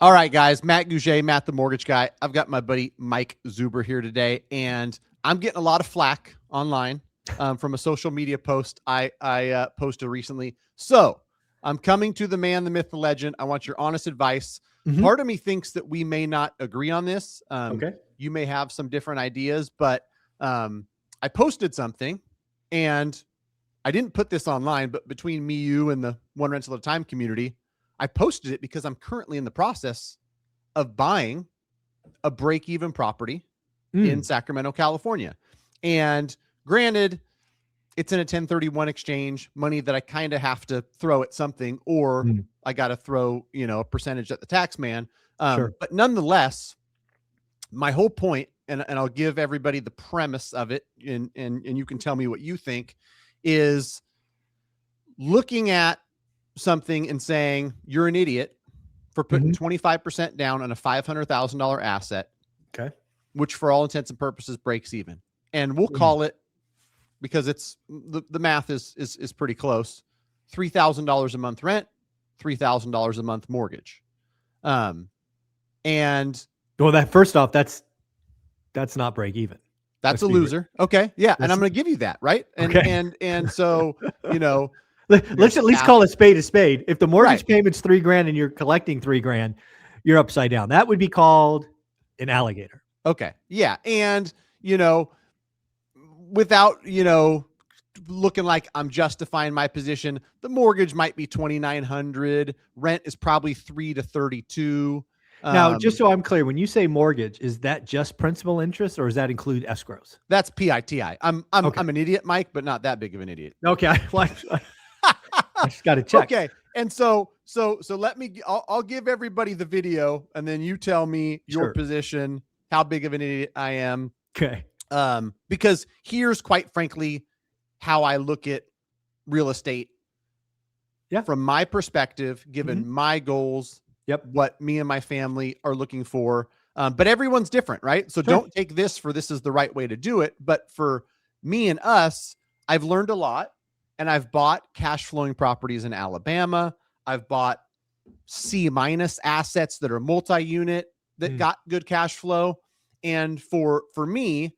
All right, guys. Matt Gouget, Matt the Mortgage Guy. I've got my buddy Mike Zuber here today, and I'm getting a lot of flack online from a social media post I posted recently. So I'm coming to the man, the myth, the legend. I want your honest advice. Part of me thinks that we may not agree on this. Okay. You may have some different ideas, but I posted something, and I didn't put this online, but between me, you, and the One Rental at a Time community, I posted it because I'm currently in the process of buying a break-even property in Sacramento, California. And granted, it's in a 1031 exchange, money that I kind of have to throw at something, or I got to throw, a percentage at the tax man. Sure. But nonetheless, my whole point, and I'll give everybody the premise of it, and you can tell me what you think, is looking at something and saying you're an idiot for putting 25% down on a $500,000 asset, okay, which for all intents and purposes breaks even. And we'll call it, because it's the math is pretty close, $3,000 a month rent, $3,000 a month mortgage. And well, that first off, that's not break even. That's a loser. Okay. Yeah. And I'm going to give you that. Right. And, and so, let's at least call a spade a spade. If the mortgage payment's $3,000 and you're collecting $3,000, you're upside down. That would be called an alligator. Okay. Yeah. And, without, looking like I'm justifying my position, the mortgage might be $2,900. Rent is probably $3,000 to $3,200. Now, just so I'm clear, when you say mortgage, is that just principal interest, or does that include escrows? That's PITI. I'm an idiot, Mike, but not that big of an idiot. Okay. I just got to check. Okay. And so let me, I'll give everybody the video, and then you tell me your position, how big of an idiot I am. Okay. Because here's, quite frankly, how I look at real estate. Yeah. From my perspective, given my goals, what me and my family are looking for. But everyone's different, right? So don't take this is the right way to do it. But for me and us, I've learned a lot, and I've bought cash flowing properties in Alabama. I've bought C- assets that are multi-unit that got good cash flow. And for me,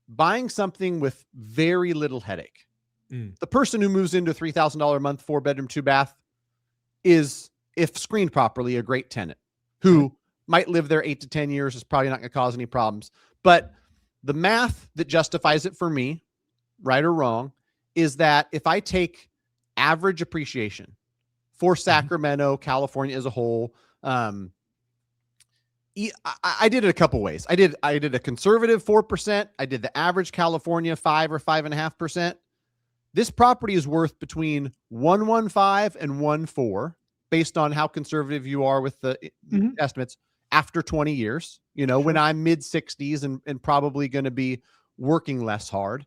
buying something with very little headache, the person who moves into a $3,000 a month, 4-bedroom, 2-bath is, if screened properly, a great tenant who might live there 8 to 10 years, is probably not going to cause any problems. But the math that justifies it for me, right or wrong, is that if I take average appreciation for Sacramento, California as a whole, I did it a couple ways. I did a conservative 4%. I did the average California 5 or 5.5%. This property is worth between 115 and 1.4, based on how conservative you are with the estimates, after 20 years, when I'm mid 60s and probably going to be working less hard.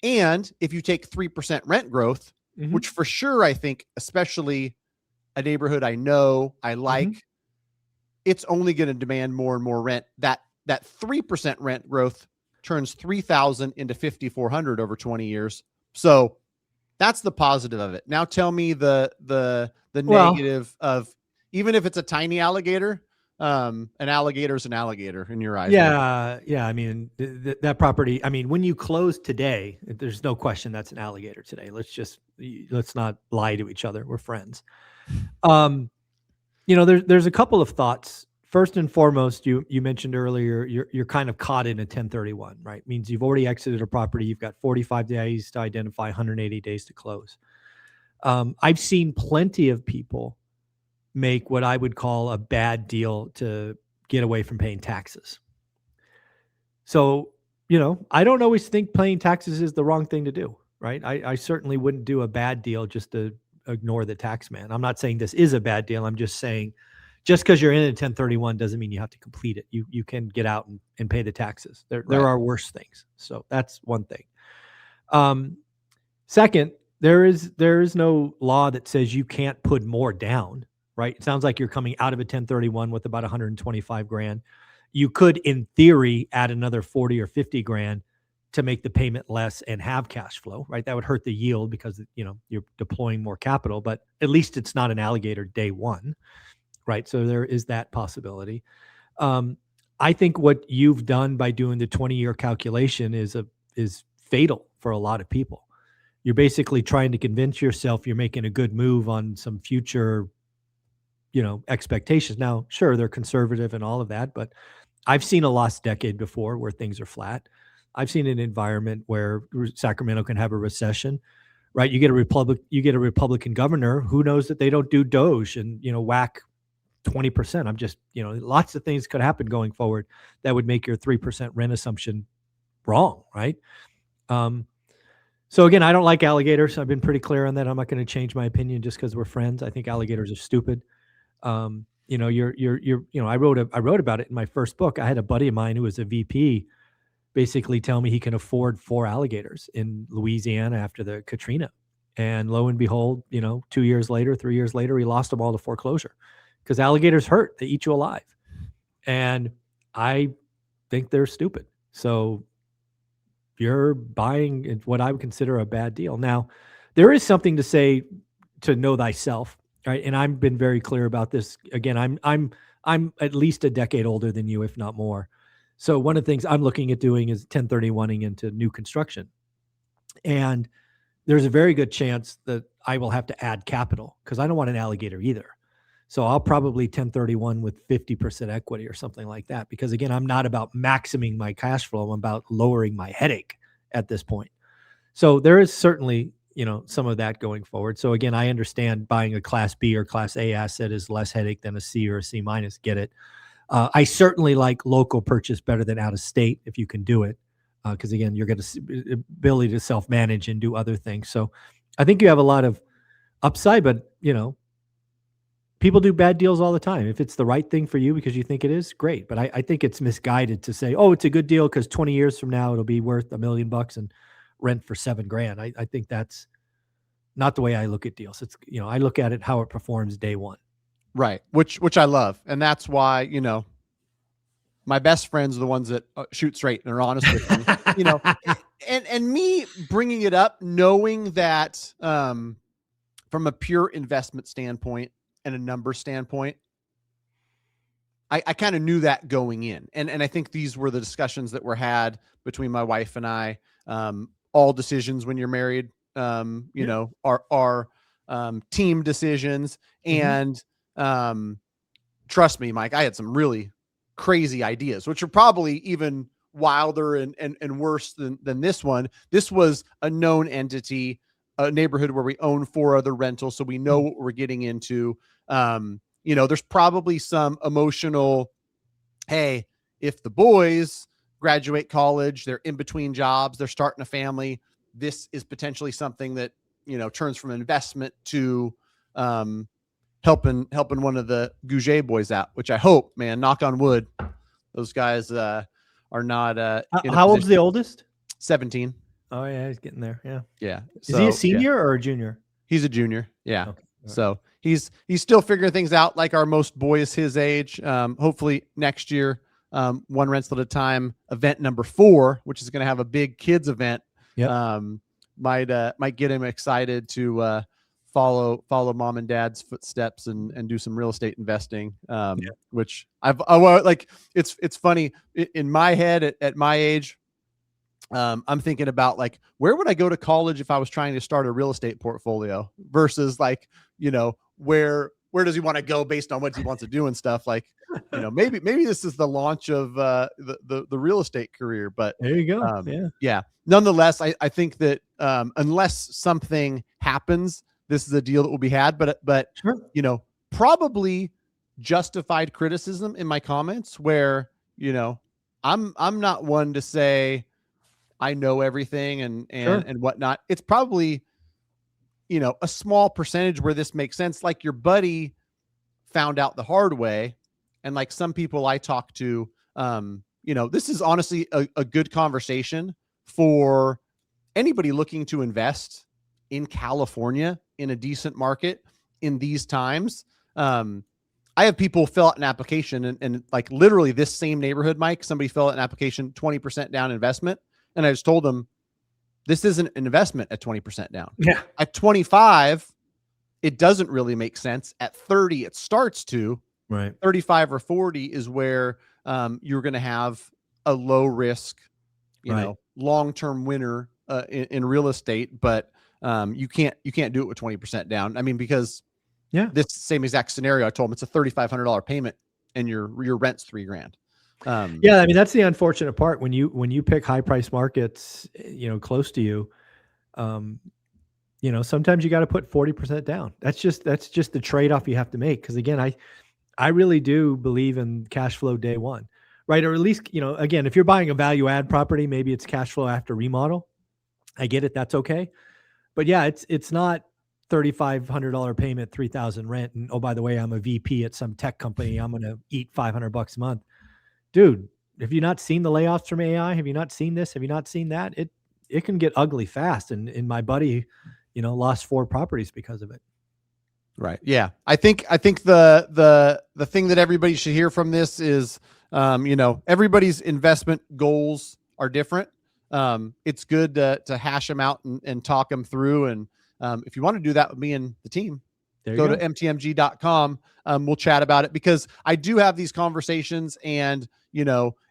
And if you take 3% rent growth, which for sure, I think, especially a neighborhood I know, I like, it's only going to demand more and more rent. That 3% rent growth turns 3,000 into 5,400 over 20 years. So that's the positive of it. Now tell me the negative of, even if it's a tiny alligator, an alligator is an alligator in your eyes. Yeah. Yeah. I mean, that property, when you close today, there's no question that's an alligator today. Let's not lie to each other. We're friends. There's a couple of thoughts. First and foremost, you mentioned earlier, you're kind of caught in a 1031, right? Means you've already exited a property. You've got 45 days to identify, 180 days to close. I've seen plenty of people make what I would call a bad deal to get away from paying taxes. So, I don't always think paying taxes is the wrong thing to do, right? I certainly wouldn't do a bad deal just to ignore the tax man. I'm not saying this is a bad deal. I'm just saying, just because you're in a 1031 doesn't mean you have to complete it. You can get out and pay the taxes. There are worse things. So that's one thing. Second, there is no law that says you can't put more down, right? It sounds like you're coming out of a 1031 with about 125 grand. You could, in theory, add another 40 or 50 grand to make the payment less and have cash flow, right? That would hurt the yield because, you're deploying more capital, but at least it's not an alligator day one. right? So there is that possibility. I think what you've done by doing the 20-year calculation is fatal for a lot of people. You're basically trying to convince yourself you're making a good move on some future, expectations. Now, sure, they're conservative and all of that, but I've seen a lost decade before where things are flat. I've seen an environment where Sacramento can have a recession, right? You get a Republican governor. Who knows that they don't do Doge and, whack 20%. I'm just, lots of things could happen going forward that would make your 3% rent assumption wrong, right? So again, I don't like alligators. I've been pretty clear on that. I'm not going to change my opinion just because we're friends. I think alligators are stupid. I wrote about it in my first book. I had a buddy of mine who was a VP basically tell me he can afford 4 alligators in Louisiana after the Katrina. And lo and behold, 2 years later, 3 years later, he lost them all to foreclosure because alligators hurt. They eat you alive. And I think they're stupid. So you're buying what I would consider a bad deal. Now, there is something to say to know thyself, right? And I've been very clear about this. Again, I'm at least a decade older than you, if not more. So one of the things I'm looking at doing is 1031ing into new construction. And there's a very good chance that I will have to add capital because I don't want an alligator either. So I'll probably 1031 with 50% equity or something like that. Because again, I'm not about maximizing my cash flow. I'm about lowering my headache at this point. So there is certainly, some of that going forward. So again, I understand buying a Class B or Class A asset is less headache than a C or a C minus. Get it. I certainly like local purchase better than out of state if you can do it. Because again, you're going to ability to self-manage and do other things. So I think you have a lot of upside, but people do bad deals all the time. If it's the right thing for you because you think it is, great. But I think it's misguided to say, oh, it's a good deal because 20 years from now it'll be worth $1 million and rent for $7,000. I think that's not the way I look at deals. It's I look at it how it performs day one. Right. Which I love, and that's why my best friends are the ones that shoot straight and are honest with me. And me bringing it up, knowing that from a pure investment standpoint and a number standpoint, I kind of knew that going in. And I think these were the discussions that were had between my wife and I. All decisions when you're married, are team decisions. And trust me, Mike, I had some really crazy ideas, which are probably even wilder and worse than this one. This was a known entity, a neighborhood where we own 4 other rentals. So we know what we're getting into. There's probably some emotional, hey, if the boys graduate college, they're in between jobs, they're starting a family, this is potentially something that, turns from investment to, helping one of the Gouget boys out, which I hope, man, knock on wood, those guys, are not, how old's the oldest? 17. Oh yeah. He's getting there. Yeah. Yeah. Is he a senior or a junior? He's a junior. Yeah. Okay. So he's still figuring things out like our most boys his age. Hopefully next year, one rental at a time, event number 4, which is going to have a big kids event. Yep. Might get him excited to follow mom and dad's footsteps and do some real estate investing. Which I like. It's funny in my head at my age. I'm thinking about like, where would I go to college if I was trying to start a real estate portfolio versus like, where does he want to go based on what he wants to do and stuff like, maybe this is the launch of the real estate career, but there you go. Yeah. Nonetheless, I think that unless something happens, this is a deal that will be had, but sure. Probably justified criticism in my comments where, I'm not one to say I know everything and whatnot. It's probably, a small percentage where this makes sense. Like your buddy found out the hard way. And like some people I talk to, this is honestly a good conversation for anybody looking to invest in California in a decent market in these times. I have people fill out an application and like literally this same neighborhood, Mike, somebody fill out an application, 20% down investment. And I just told them, this isn't an investment at 20% down. Yeah. At 25, it doesn't really make sense. At 30, it starts to. Right. 35 or 40 is where you're going to have a low risk, long-term winner in real estate, but you can't do it with 20% down. I mean, because this same exact scenario, I told him it's a $3,500 payment and your rent's $3,000. Yeah, I mean, that's the unfortunate part when you pick high price markets, close to you. Sometimes you got to put 40% down. That's just the trade-off you have to make. Because again, I really do believe in cash flow day one, right? Or at least, again, if you're buying a value add property, maybe it's cash flow after remodel. I get it. That's okay. But yeah, it's not $3,500 payment, $3,000 rent. And oh, by the way, I'm a VP at some tech company. I'm going to eat $500 a month. Dude, have you not seen the layoffs from AI? Have you not seen this? Have you not seen that? It can get ugly fast. And my buddy, lost 4 properties because of it. Right. Yeah. I think the thing that everybody should hear from this is, everybody's investment goals are different. It's good to hash them out and talk them through. And if you want to do that with me and the team, go to mtmg.com. We'll chat about it, because I do have these conversations, and,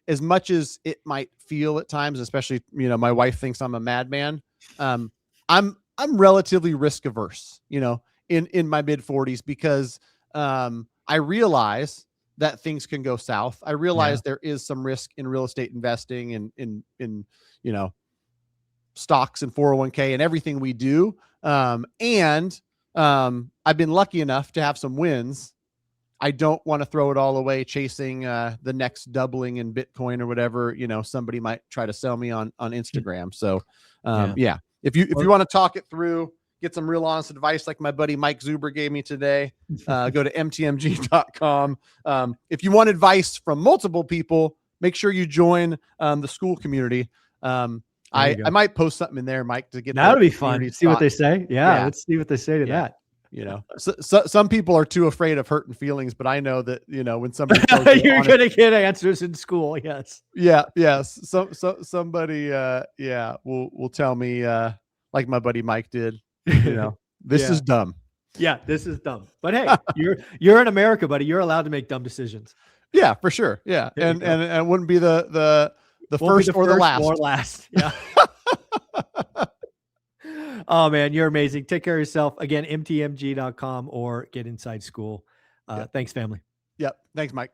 as much as it might feel at times, especially, my wife thinks I'm a madman. I'm relatively risk averse, in my mid 40s, because I realize that things can go south. I realize there is some risk in real estate investing and in stocks and 401k and everything we do. I've been lucky enough to have some wins. I don't want to throw it all away chasing the next doubling in Bitcoin or whatever, somebody might try to sell me on Instagram. So if you want to talk it through, get some real honest advice like my buddy Mike Zuber gave me today, go to mtmg.com. If you want advice from multiple people, make sure you join the school community. I might post something in there, Mike, to get that'll be fun. See what they say. Yeah, let's see what they say to that. So some people are too afraid of hurting feelings, but I know that, when somebody you're going to get answers in school. Yes. Yeah. Yes. So somebody, will tell me, like my buddy Mike did, this is dumb. Yeah, this is dumb. But hey, you're in America, buddy. You're allowed to make dumb decisions. Yeah, for sure. Yeah. And it wouldn't be the first or the last. Yeah. Oh man, you're amazing. Take care of yourself. Again, mtmg.com or get inside school. Thanks, family. Yep. Thanks, Mike.